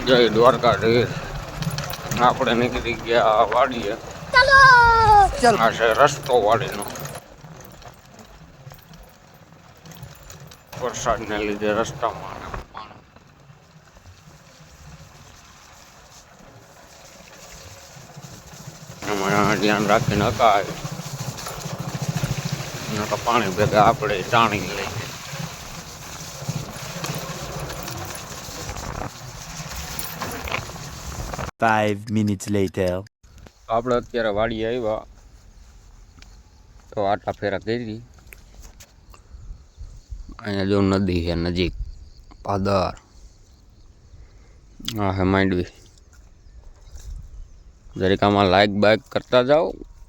જય દ્વારકાધીશ. આપણે નીકળી ગયા વાડીએ. આ છે રસ્તો વાડીનો. વરસાદને લીધે રસ્તામાં ધ્યાન રાખીને હકાય, પાણી ભેગા આપણે ટાણી લઈએ. Five minutes later. આપણે અત્યારે વાડી આવ્યા તો આટા ફેરા કરી. અહીંયા જો નદી છે નજીક, પાદર. હા હે માંડવી. જરીક આમાં લાઈક બાઈક કરતા જાઓ,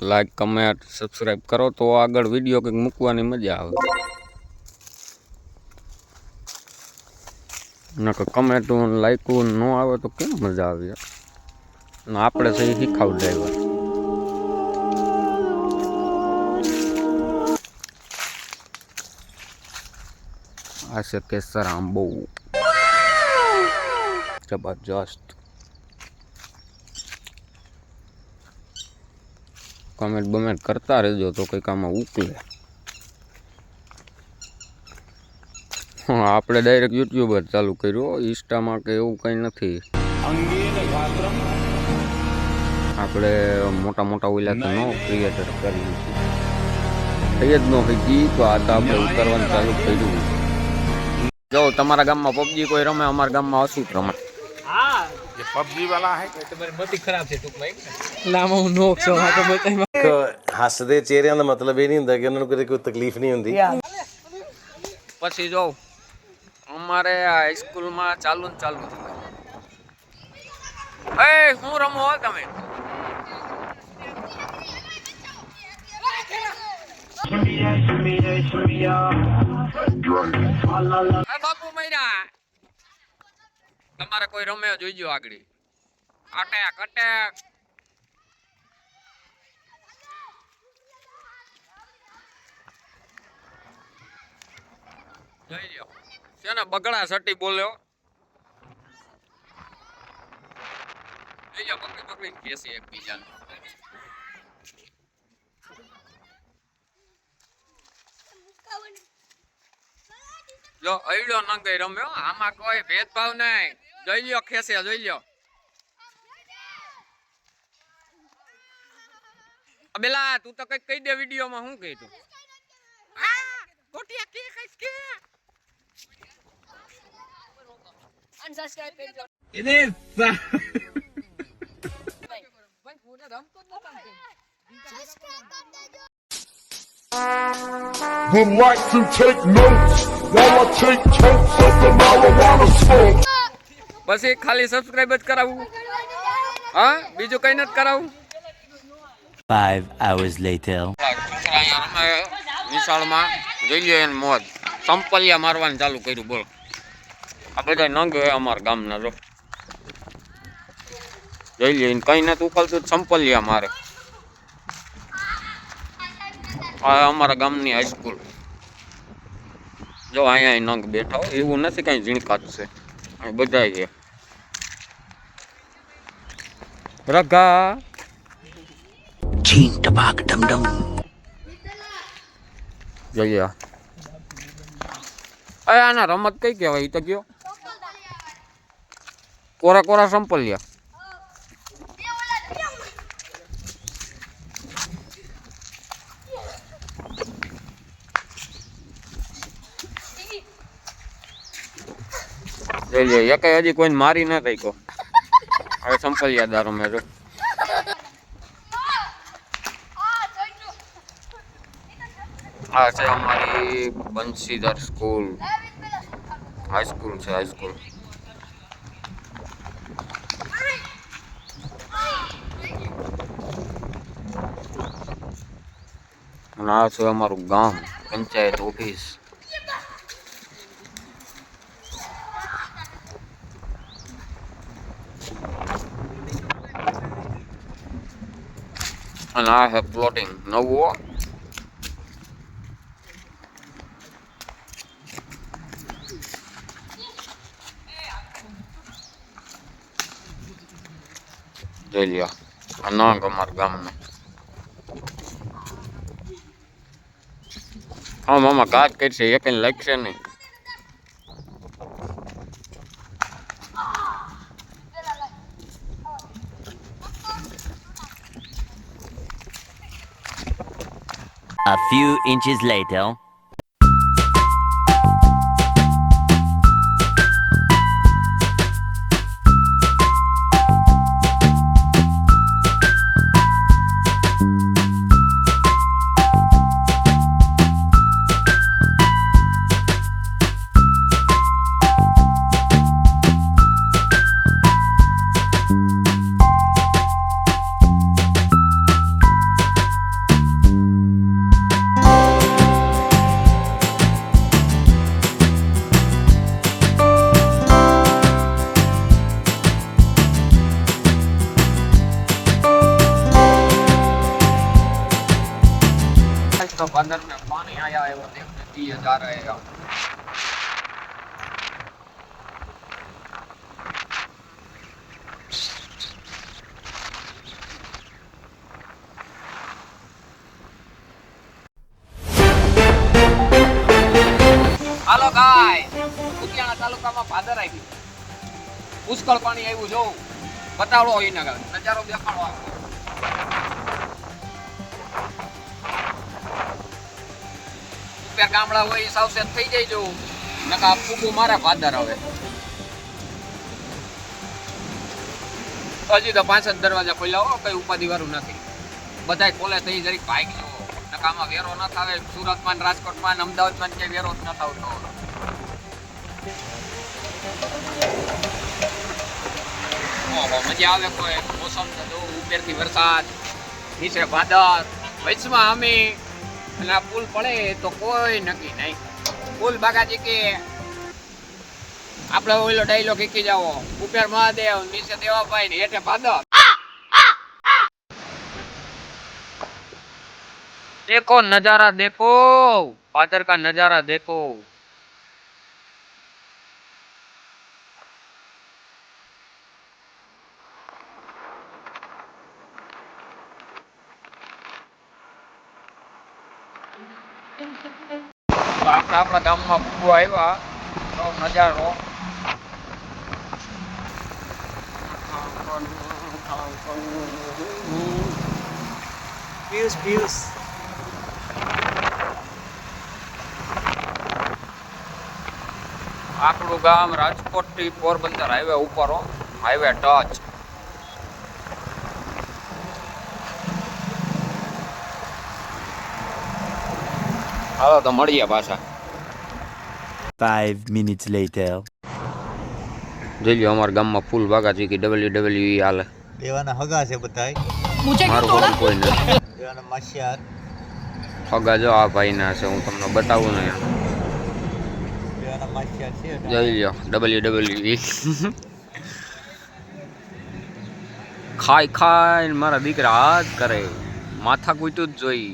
લાઈક કમેન્ટ સબસ્ક્રાઈબ કરો તો આગળ વિડીયો કંઈક મૂકવાની મજા આવે. નકર કમેન્ટ લાઈક ન આવે તો કેમ મજા આવે? આપણે સહી શીખાવ ડ્રાઈવર. આ છે કેસર આંબો, જબરજસ્ત. કમેન્ટ બમેન્ટ કરતા રહેજો તો કંઈક આમાં ઉકલે. આપણે ડાયરેક્ટ યુટ્યુબ જ ચાલુ કર્યું, ઇન્સ્ટામાં કે એવું કંઈ નથી. આપણે મોટા મોટા ઓલા નો ક્રિએટર કરી થઈ જ ન હોય તો આ તો આપણે ઉતારવાનું ચાલુ કર્યું. જો તમારા ગામમાં પબજી કોઈ રમે, અમારા ગામમાં અસુટ રમે. हाँ ये पबजी वाला है कि तुम्हारी मती खराब है टूंकમાં લામાં હું નોક છો આ તો બતાઈ હੱਸਦੇ ચહેਰਿਆਂ ਦਾ ਮਤਲਬ ਇਹ ਨਹੀਂ ਹੁੰਦਾ ਕਿ ਉਹਨਾਂ ਨੂੰ ਕਦੇ કોઈ તકલીફ નહીં ਹੁੰਦੀ. પછી જો અમારે હાઈસ્કૂલમાં ચાલુ એ હું રમો તમે બાપુ મૈરા તમારે કોઈ રમે જોઈજો આગળ. અટેક અટેક જોઈ લ્યો છે ને બગડા સટી બોલ્યો. જોઈ લ્યો પકડી પકડી કેસી એકબીજાને. જો અઈડો ન ગઈ રમ્યો, આમાં કોઈ ભેદભાવ નહીં. જોઈ લ્યો ખેસે, જોઈ લ્યો. બેલા તું તો કઈક કહી દે વિડીયોમાં. શું કહી તું? કોટિયા કે કઈસ કે અનસબસ્ક્રાઇબ કરજો. એને ભાઈ ફોન રમતો જ નતા. Would like to take notes while I take totes of the marijuana smoke. પછી ખાલી સબસ્ક્રાઇબ જ કરાવું? હા બીજું કઈ નથી કરાવું? 5 hours later. વિશાળમાં જોઈ લ્યો એને મોજ. સંપલિયા મારવાનું ચાલુ કર્યું. બોલો આ બધા નંગ હે અમારા ગામના. જો જોઈ લ્યો એને કઈ નથી ઉખલતું, સંપલિયા મારે. આ અમારા ગામની હાઈસ્કૂલ. જો અહીંયા નંગ બેઠા હોય, એવું નથી કઈ ઝીણકાત છે. અહીં બધા છે રગા Ching tabak dum dum. જોઈએ. આના રમત કઈ કહેવાય? એ તો કયો. કોરા કોરા સંપલિયા. જોઈએ એક હજી કોઈને મારી ના થઈ કો. હવે સંપલિયા દારો મેં જો. આ છે અમારી બંસીધર સ્કૂલ, હાઈસ્કૂલ છે હાઈસ્કૂલ. અને આ છે અમારું ગામ, પંચાયત ઓફિસ. અને આ છે પ્લોટિંગ નવું. જોઈ લ્યો આ નંગ અમારા ગામનો. હા મામા કાજ કરશે એક લાગશે નહીં. A few inches later. तो बंदर में पानी आया है वो देखने दिए जा रहे हैं. હાલો ગાય ઉત્યાણા તાલુકામાં ભાદર આવી પુષ્કળ પાણી આવ્યું જો બતાડો એના નજારો દેખાડો આપો. ઉપર ગામડા હોય એ સાવચેત થઈ જાય જો નકા ફૂગું મારે ભાદર આવે. હજી તો 5 જ દરવાજા ખોલ્યા હો કઈ ઉપાધિ વાળું નથી બધાય ખોલે થઈ જરીક ભાઈ જો નકા આમાં વેરો ન થાવે. સુરતમાં ને રાજકોટમાં ને અમદાવાદમાં ક્યાંય વેરો જ ન થાવતો. મજા આવે કોઈ મોસમ તો ઉપરથી વરસાદ નીચે ભાદર વચમાં અમે અને આ પુલ પડે તો કોઈ નક્કી નહીં. પુલ બાગાજી કે આપણે ઓલો ડાયલોગ શીખી જાઓ ઉપર મહાદેવ નીચે દેવાભાઈ ને હેઠે ભાદર. देखो नजारा देखो भादर का नजारा देखो. આપણા ગામમાં ફૂગો આવ્યા તો નજારો આપણું ગામ રાજકોટ થી પોરબંદર હાઈવે ઉપર હાઈવે ટચ. હાલો તો મળીએ પાછા. 5 minutes later. જોઈ લો અમારા ગામમાં ફૂલ બાગાજી કે WWE હાલે. દેવાના હગા છે બધાય. મારું ઘર કોઈ નથી. દેવાના માસિયાર. હગા જો આ ભાઈ ના છે હું તમને બતાવું ને. દેવાના માસિયાર છે. જોઈ લો WWE. ખાઈ ખાઈને મારા દીકરા હાથ કરે માથા કૂટું જ જોઈ.